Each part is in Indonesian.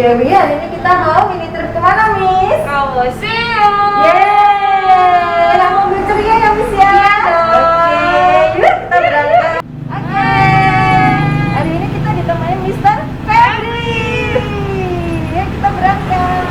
Dewi, hari ini kita mau mini trip kemana, Miss? Ke museum. Yeay, yang mobil ceria ya, Miss ya? Oke, Yuk kita berangkat. Oke, hari ini kita ditemani Mister Febri. Yuk kita berangkat.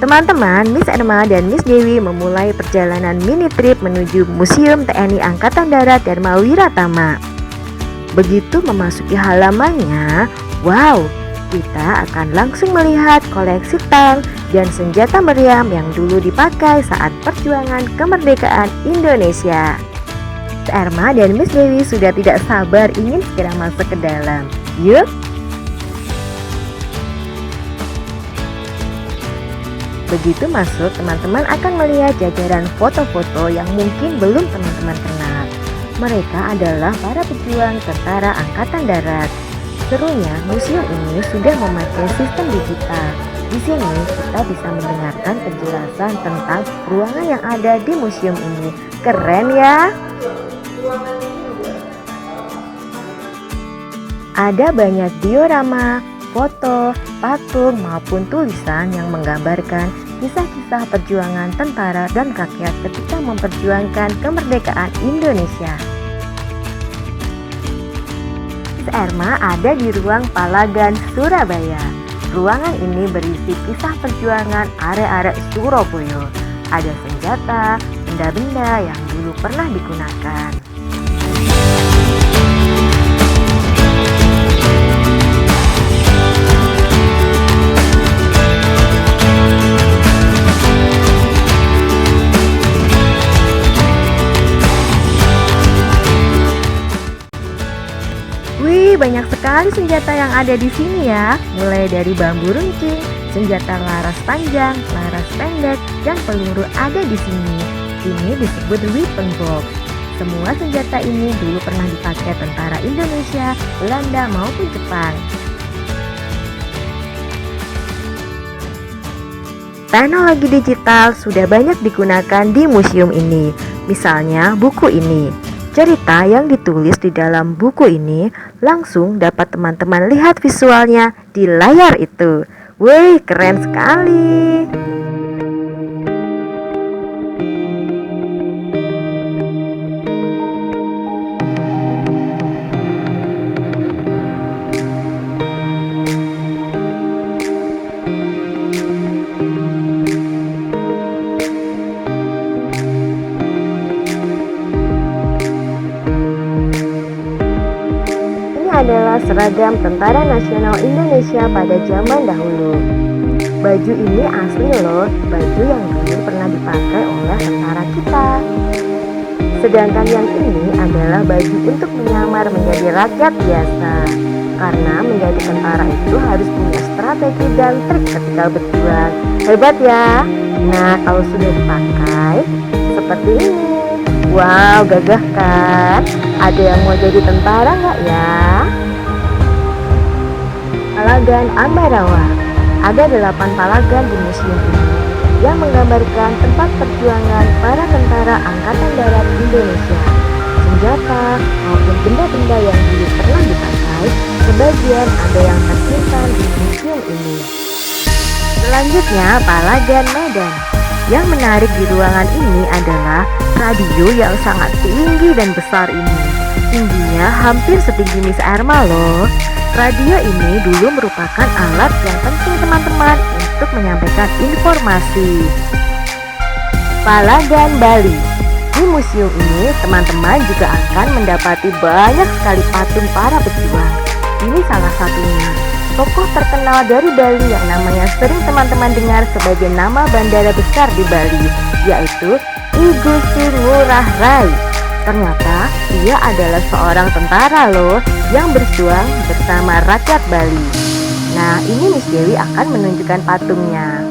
Teman-teman, Miss Erma dan Miss Dewi memulai perjalanan mini trip menuju Museum TNI Angkatan Darat Dharma Wiratama. Begitu memasuki halamannya, wow, kita akan langsung melihat koleksi tank dan senjata meriam yang dulu dipakai saat perjuangan kemerdekaan Indonesia. Miss Erma dan Miss Dewi sudah tidak sabar ingin segera masuk ke dalam. Yuk! Begitu masuk, teman-teman akan melihat jajaran foto-foto yang mungkin belum teman-teman kenal. Mereka adalah para pejuang tentara Angkatan Darat. Serunya, museum ini sudah memakai sistem digital. Di sini kita bisa mendengarkan penjelasan tentang ruangan yang ada di museum ini. Keren ya! Ada banyak diorama, foto, patung maupun tulisan yang menggambarkan kisah-kisah perjuangan tentara dan rakyat ketika memperjuangkan kemerdekaan Indonesia. Miss Erma ada di ruang Palagan, Surabaya. Ruangan ini berisi kisah perjuangan arek-arek Surabaya. Ada senjata, benda-benda yang dulu pernah digunakan. Wih, banyak sekali senjata yang ada di sini ya. Mulai dari bambu runcing, senjata laras panjang, laras pendek, dan peluru ada di sini. Ini disebut weapon box. Semua senjata ini dulu pernah dipakai tentara Indonesia, Belanda maupun Jepang. Teknologi digital sudah banyak digunakan di museum ini. Misalnya buku ini. Cerita yang ditulis di dalam buku ini langsung dapat teman-teman lihat visualnya di layar itu. Wih, keren sekali! Adalah seragam Tentara Nasional Indonesia pada zaman dahulu. Baju ini asli loh, baju yang dulu pernah dipakai oleh tentara kita. Sedangkan yang ini adalah baju untuk menyamar menjadi rakyat biasa. Karena menjadi tentara itu harus punya strategi dan trik ketika berjuang. Hebat ya. Nah, kalau sudah dipakai seperti ini. Wow, gagah kan? Ada yang mau jadi tentara nggak ya? Palagan Ambarawa. Ada 8 palagan di museum ini yang menggambarkan tempat perjuangan para tentara Angkatan Darat Indonesia. Senjata maupun benda-benda yang dulu pernah dipakai, sebagian ada yang tersimpan di museum ini. Selanjutnya, Palagan Medan. Yang menarik di ruangan ini adalah radio yang sangat tinggi dan besar ini. Tingginya hampir setinggi Miss Erma loh. Radio ini dulu merupakan alat yang penting teman-teman untuk menyampaikan informasi. Palagan Bali. Di museum ini teman-teman juga akan mendapati banyak sekali patung para pejuang. Ini salah satunya. Tokoh terkenal dari Bali yang namanya sering teman-teman dengar sebagai nama bandara besar di Bali, yaitu Igusti Ngurah Rai. Ternyata ia adalah seorang tentara loh yang berjuang bersama rakyat Bali. Nah, ini Miss Dewi akan menunjukkan patungnya.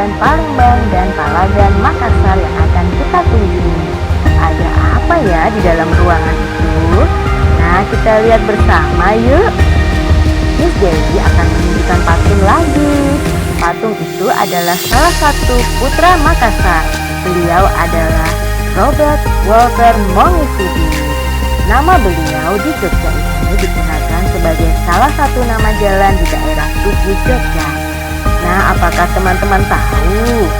Palembang dan Palagan Makassar yang akan kita kunjungi. Ada apa ya di dalam ruangan itu? Nah, kita lihat bersama yuk. Miss Dewi akan menunjukkan patung lagi. Patung itu adalah salah satu putra Makassar. Beliau adalah Robert Walter Mongisudi. Nama beliau di Jogja ini digunakan sebagai salah satu nama jalan di daerah Tugu Jogja. Nah, apakah teman-teman tahu?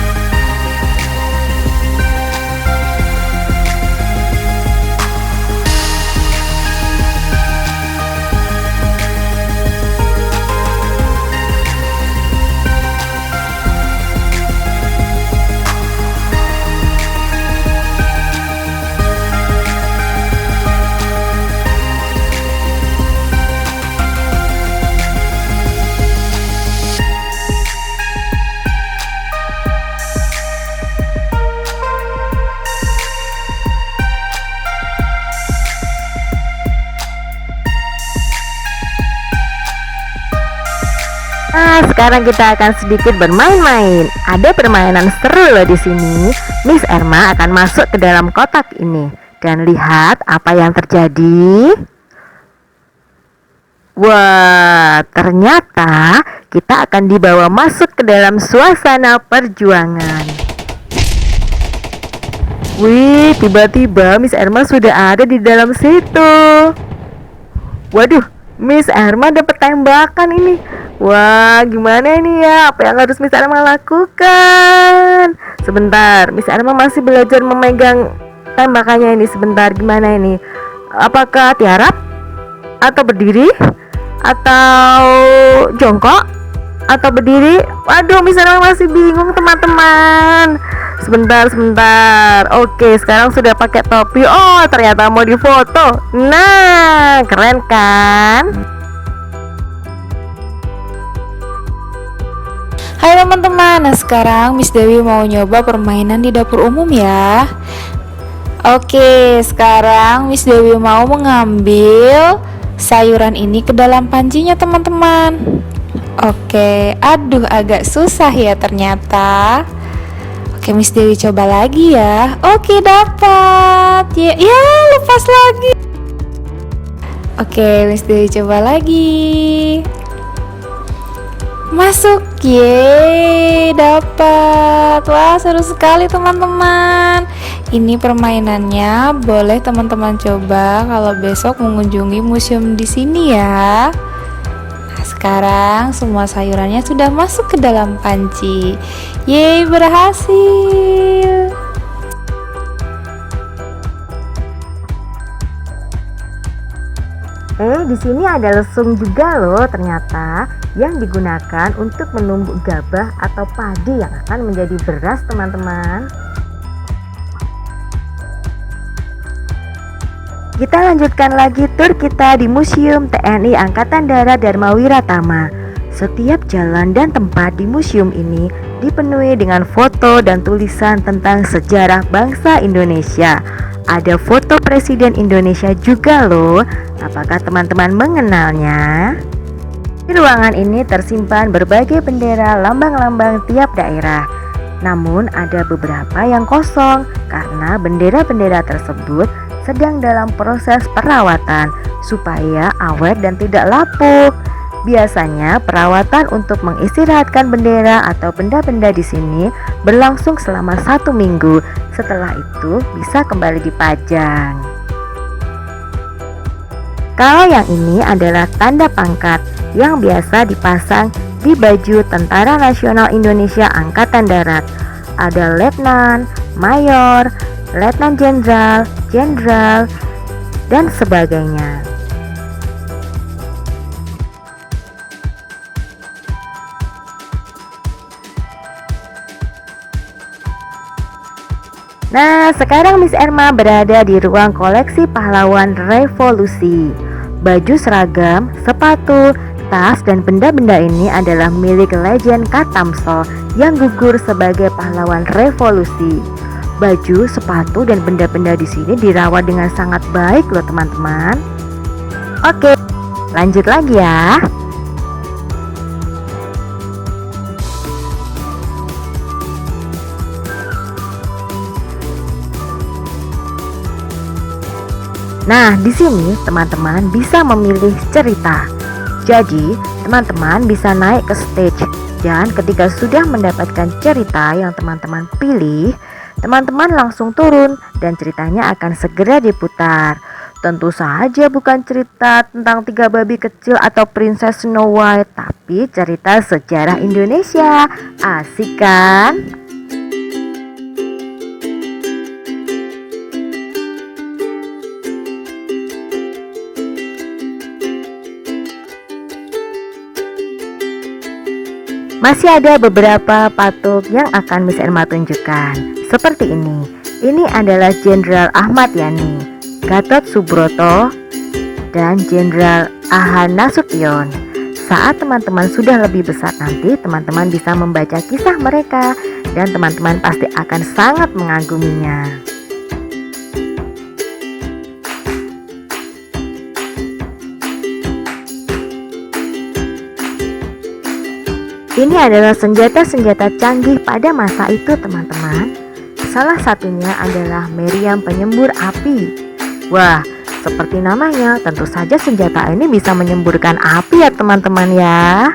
Nah, sekarang kita akan sedikit bermain-main. Ada permainan seru loh di sini. Miss Erma akan masuk ke dalam kotak ini dan lihat apa yang terjadi. Wah, ternyata kita akan dibawa masuk ke dalam suasana perjuangan. Wih, tiba-tiba Miss Erma sudah ada di dalam situ. Waduh, Miss Erma dapat tembakan ini. Wah, gimana ini ya? Apa yang harus Miss Erma lakukan? Sebentar, Miss Erma masih belajar memegang tembakannya ini. Sebentar, gimana ini? Apakah tiarap? Atau berdiri? Atau jongkok? Atau berdiri? Waduh, Miss Erma masih bingung teman-teman. Sebentar. Oke, sekarang sudah pakai topi. Oh, ternyata mau difoto. Nah, keren kan? Hai teman-teman, nah sekarang Miss Dewi mau nyoba permainan di dapur umum ya. Oke, sekarang Miss Dewi mau mengambil sayuran ini ke dalam pancinya teman-teman. Oke, aduh agak susah ya ternyata. Oke, Miss Dewi coba lagi ya. Oke, dapat. Ya, lepas lagi. Oke, Miss Dewi coba lagi. Masuk, yeay, dapat. Wah, seru sekali teman-teman. Ini permainannya boleh teman-teman coba kalau besok mengunjungi museum di sini ya. Nah, sekarang semua sayurannya sudah masuk ke dalam panci. Yeay, berhasil. Di sini ada lesung juga loh ternyata yang digunakan untuk menumbuk gabah atau padi yang akan menjadi beras teman-teman. Kita lanjutkan lagi tur kita di Museum TNI Angkatan Darat Dharma Wiratama. Setiap jalan dan tempat di museum ini dipenuhi dengan foto dan tulisan tentang sejarah bangsa Indonesia. Ada foto Presiden Indonesia juga loh. Apakah teman-teman mengenalnya? Di ruangan ini tersimpan berbagai bendera lambang-lambang tiap daerah. Namun ada beberapa yang kosong karena bendera-bendera tersebut sedang dalam proses perawatan supaya awet dan tidak lapuk. Biasanya perawatan untuk mengistirahatkan bendera atau benda-benda di sini berlangsung selama 1 minggu. Setelah itu bisa kembali dipajang. Kalau yang ini adalah tanda pangkat yang biasa dipasang di baju Tentara Nasional Indonesia Angkatan Darat. Ada letnan, mayor, letnan jenderal, jenderal, dan sebagainya. Nah, sekarang Miss Erma berada di ruang koleksi pahlawan revolusi. Baju seragam, sepatu, tas, dan benda-benda ini adalah milik legend Katamso yang gugur sebagai pahlawan revolusi. Baju, sepatu, dan benda-benda di sini dirawat dengan sangat baik loh teman-teman. Oke, lanjut lagi ya. Nah, di sini teman-teman bisa memilih cerita. Jadi, teman-teman bisa naik ke stage dan ketika sudah mendapatkan cerita yang teman-teman pilih, teman-teman langsung turun dan ceritanya akan segera diputar. Tentu saja bukan cerita tentang 3 babi kecil atau Princess Snow White, tapi cerita sejarah Indonesia. Asik kan? Masih ada beberapa patung yang akan Miss Erma tunjukkan. Seperti ini. Ini adalah Jenderal Ahmad Yani, Gatot Subroto, dan Jenderal Ahan Nasution. Saat teman-teman sudah lebih besar nanti, teman-teman bisa membaca kisah mereka dan teman-teman pasti akan sangat mengaguminya. Ini adalah senjata-senjata canggih pada masa itu, teman-teman. Salah satunya adalah meriam penyembur api. Wah, seperti namanya, tentu saja senjata ini bisa menyemburkan api ya teman-teman ya.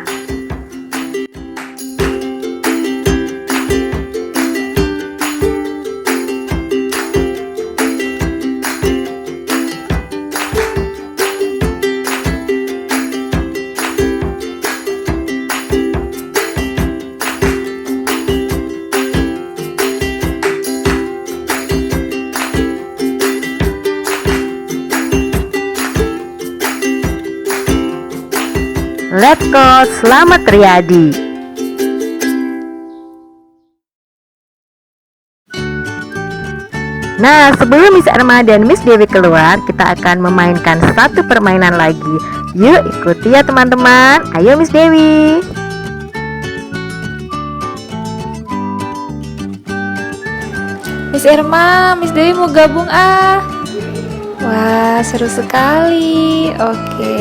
Let's go, Selamat Riyadi. Nah, sebelum Miss Erma dan Miss Dewi keluar, kita akan memainkan satu permainan lagi. Yuk ikuti ya teman-teman. Ayo Miss Dewi. Miss Erma, Miss Dewi mau gabung ah. Wah, seru sekali. Oke.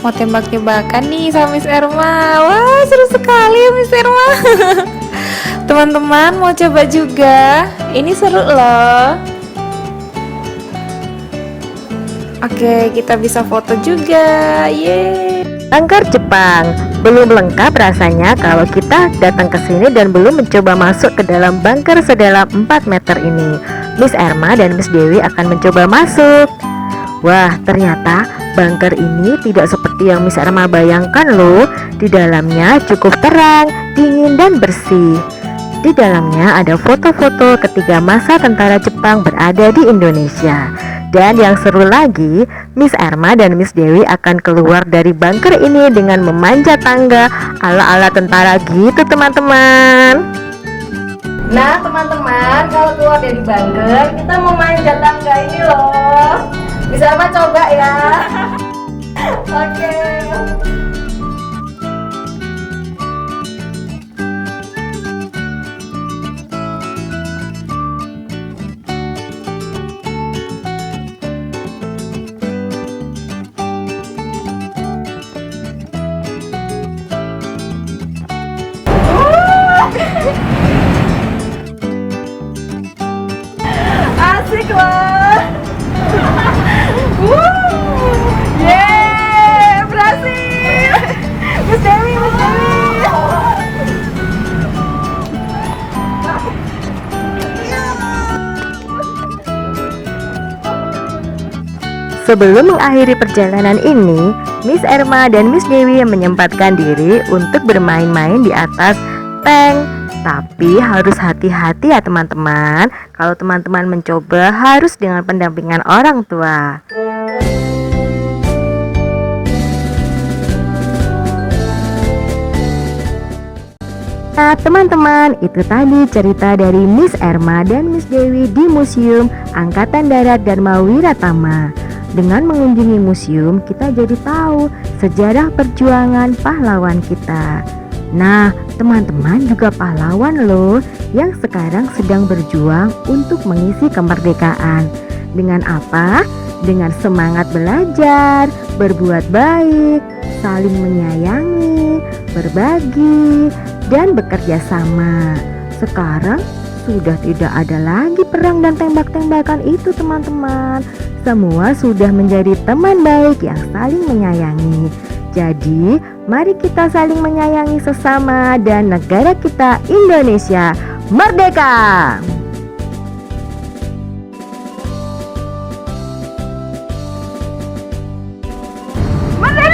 Mau tembak-tembakan nih sama Miss Erma. Wah, seru sekali ya Miss Erma. Teman-teman mau coba juga. Ini seru loh. Oke, kita bisa foto juga. Yeay. Bunker Jepang. Belum lengkap rasanya kalau kita datang ke sini dan belum mencoba masuk ke dalam bunker sedalam 4 meter ini. Miss Erma dan Miss Dewi akan mencoba masuk. Wah, ternyata bunker ini tidak seperti yang Miss Erma bayangkan loh. Di dalamnya cukup terang, dingin dan bersih. Di dalamnya ada foto-foto ketika masa tentara Jepang berada di Indonesia. Dan yang seru lagi, Miss Erma dan Miss Dewi akan keluar dari bunker ini dengan memanjat tangga ala-ala tentara gitu teman-teman. Nah teman-teman, kalau keluar dari bunker kita memanjat tangga ini loh. Bisa apa coba ya? Oke. Asik loh. Yeay, berhasil. Miss Dewi, Miss Dewi. Sebelum mengakhiri perjalanan ini, Miss Erma dan Miss Dewi menyempatkan diri untuk bermain-main di atas tank. Tapi harus hati-hati ya teman-teman. Kalau teman-teman mencoba harus dengan pendampingan orang tua. Nah teman-teman, itu tadi cerita dari Miss Erma dan Miss Dewi di Museum Angkatan Darat Dharma Wiratama. Dengan mengunjungi museum, kita jadi tahu sejarah perjuangan pahlawan kita. Nah, teman-teman juga pahlawan loh yang sekarang sedang berjuang untuk mengisi kemerdekaan. Dengan apa? Dengan semangat belajar, berbuat baik, saling menyayangi, berbagi, dan bekerja sama. Sekarang sudah tidak ada lagi perang dan tembak-tembakan itu teman-teman. Semua sudah menjadi teman baik yang saling menyayangi. Jadi, mari kita saling menyayangi sesama dan negara kita Indonesia merdeka! Merdeka!